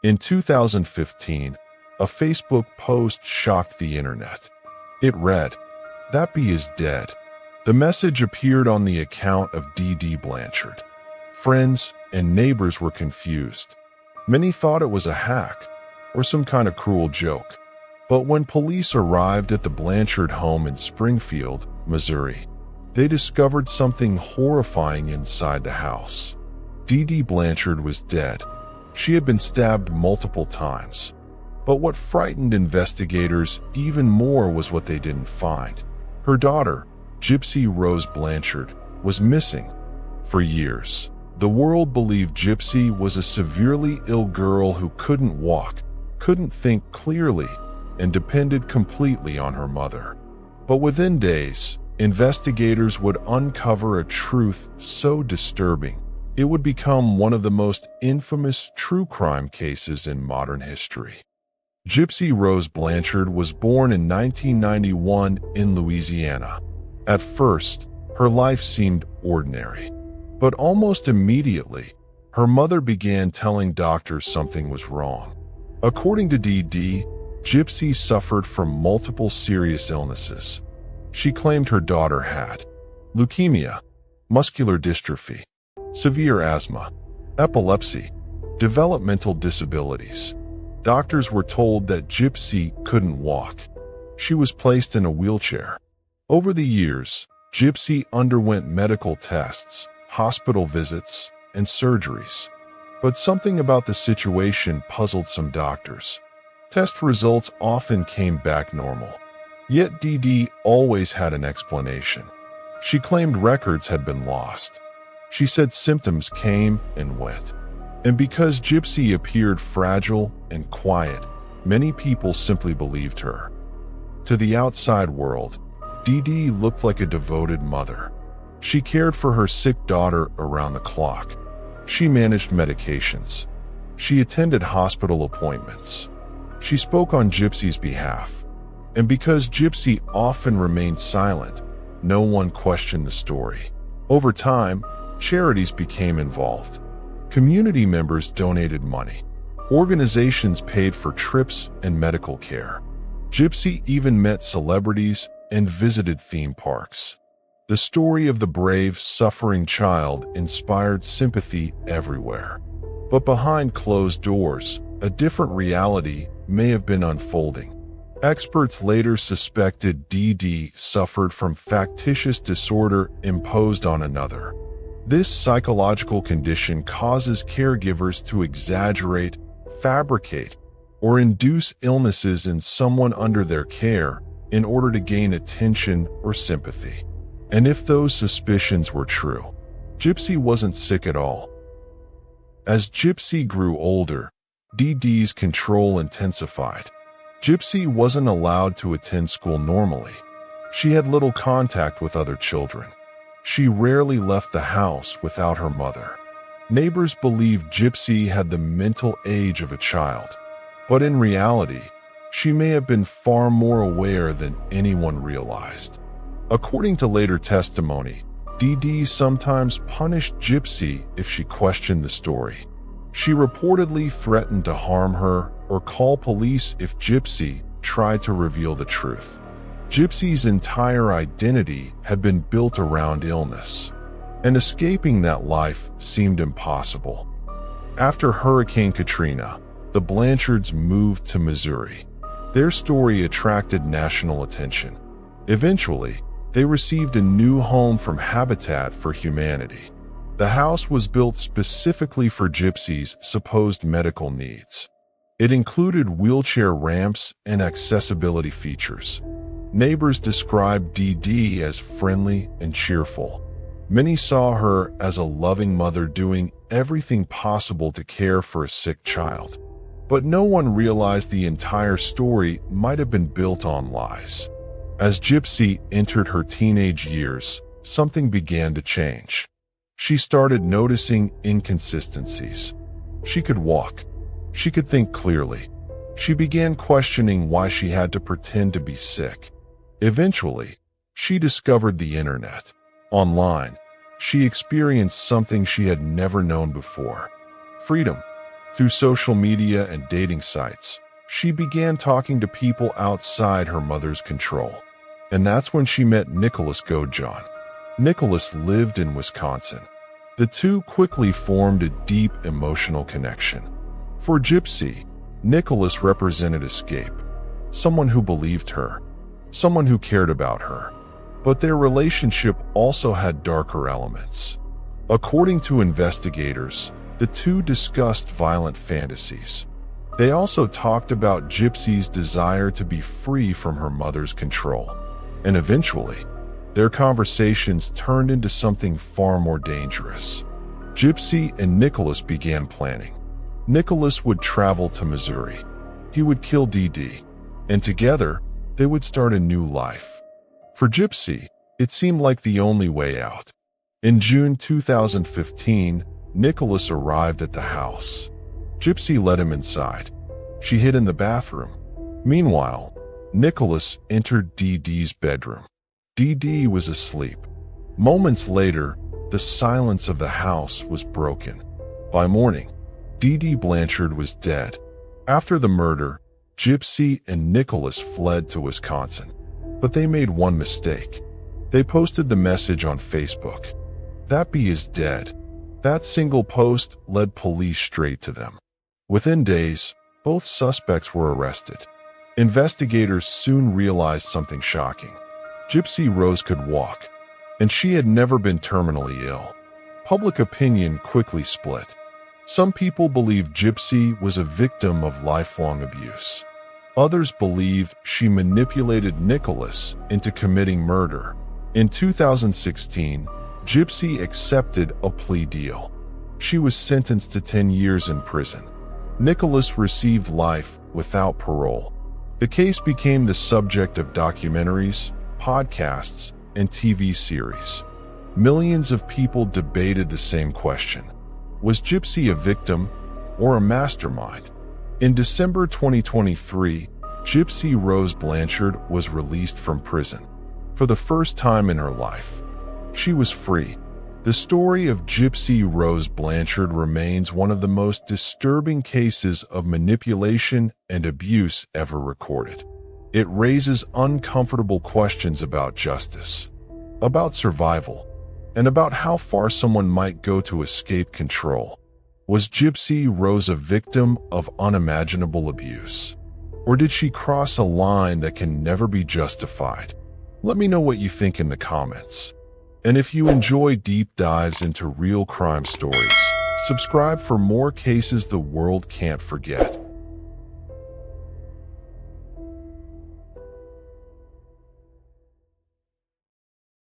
In 2015, a Facebook post shocked the internet. It read, "That bee is dead." The message appeared on the account of D.D. Blanchard. Friends and neighbors were confused. Many thought it was a hack or some kind of cruel joke. But when police arrived at the Blanchard home in Springfield, Missouri, they discovered something horrifying inside the house. D.D. Blanchard was dead. She had been stabbed multiple times. But what frightened investigators even more was what they didn't find. Her daughter, Gypsy Rose Blanchard, was missing. For years, the world believed Gypsy was a severely ill girl who couldn't walk, couldn't think clearly, and depended completely on her mother. But within days, investigators would uncover a truth so disturbing, it would become one of the most infamous true crime cases in modern history. Gypsy Rose Blanchard was born in 1991 in Louisiana. At first, her life seemed ordinary. But almost immediately, her mother began telling doctors something was wrong. According to D.D., Gypsy suffered from multiple serious illnesses. She claimed her daughter had leukemia, muscular dystrophy, severe asthma, epilepsy, developmental disabilities. Doctors were told that Gypsy couldn't walk. She was placed in a wheelchair. Over the years, Gypsy underwent medical tests, hospital visits, and surgeries. But something about the situation puzzled some doctors. Test results often came back normal. Yet D.D. always had an explanation. She claimed records had been lost. She said symptoms came and went. And because Gypsy appeared fragile and quiet, many people simply believed her. To the outside world, D.D. looked like a devoted mother. She cared for her sick daughter around the clock. She managed medications. She attended hospital appointments. She spoke on Gypsy's behalf. And because Gypsy often remained silent, no one questioned the story. Over time, charities became involved. Community members donated money. Organizations paid for trips and medical care. Gypsy even met celebrities and visited theme parks. The story of the brave, suffering child inspired sympathy everywhere. But behind closed doors, a different reality may have been unfolding. Experts later suspected D.D. suffered from factitious disorder imposed on another. This psychological condition causes caregivers to exaggerate, fabricate, or induce illnesses in someone under their care in order to gain attention or sympathy. And if those suspicions were true, Gypsy wasn't sick at all. As Gypsy grew older, D.D.'s control intensified. Gypsy wasn't allowed to attend school normally. She had little contact with other children. She rarely left the house without her mother. Neighbors believed Gypsy had the mental age of a child, but in reality, she may have been far more aware than anyone realized. According to later testimony, D.D. sometimes punished Gypsy if she questioned the story. She reportedly threatened to harm her or call police if Gypsy tried to reveal the truth. Gypsy's entire identity had been built around illness, and escaping that life seemed impossible. After Hurricane Katrina, the Blanchards moved to Missouri. Their story attracted national attention. Eventually, they received a new home from Habitat for Humanity. The house was built specifically for Gypsy's supposed medical needs. It included wheelchair ramps and accessibility features. Neighbors described D.D. as friendly and cheerful. Many saw her as a loving mother doing everything possible to care for a sick child. But no one realized the entire story might have been built on lies. As Gypsy entered her teenage years, something began to change. She started noticing inconsistencies. She could walk. She could think clearly. She began questioning why she had to pretend to be sick. Eventually, she discovered the internet. Online, she experienced something she had never known before: freedom. Through social media and dating sites, she began talking to people outside her mother's control. And that's when she met Nicholas Godejohn. Nicholas lived in Wisconsin. The two quickly formed a deep emotional connection. For Gypsy, Nicholas represented escape, someone who believed her, someone who cared about her. But their relationship also had darker elements. According to investigators, the two discussed violent fantasies. They also talked about Gypsy's desire to be free from her mother's control. And eventually, their conversations turned into something far more dangerous. Gypsy and Nicholas began planning. Nicholas would travel to Missouri. He would kill DD. And together, they would start a new life. For Gypsy, it seemed like the only way out. In June 2015, Nicholas arrived at the house. Gypsy let him inside. She hid in the bathroom. Meanwhile, Nicholas entered DD's bedroom. DD was asleep. Moments later, the silence of the house was broken. By morning, DD Blanchard was dead. After the murder, Gypsy and Nicholas fled to Wisconsin. But they made one mistake. They posted the message on Facebook. "That bee is dead." That single post led police straight to them. Within days, both suspects were arrested. Investigators soon realized something shocking. Gypsy Rose could walk, and she had never been terminally ill. Public opinion quickly split. Some people believed Gypsy was a victim of lifelong abuse. Others believed she manipulated Nicholas into committing murder. In 2016, Gypsy accepted a plea deal. She was sentenced to 10 years in prison. Nicholas received life without parole. The case became the subject of documentaries, podcasts, and TV series. Millions of people debated the same question. Was Gypsy a victim or a mastermind? In December 2023, Gypsy Rose Blanchard was released from prison. For the first time in her life, she was free. The story of Gypsy Rose Blanchard remains one of the most disturbing cases of manipulation and abuse ever recorded. It raises uncomfortable questions about justice, about survival, and about how far someone might go to escape control. Was Gypsy Rose a victim of unimaginable abuse? Or did she cross a line that can never be justified? Let me know what you think in the comments. And if you enjoy deep dives into real crime stories, subscribe for more cases the world can't forget.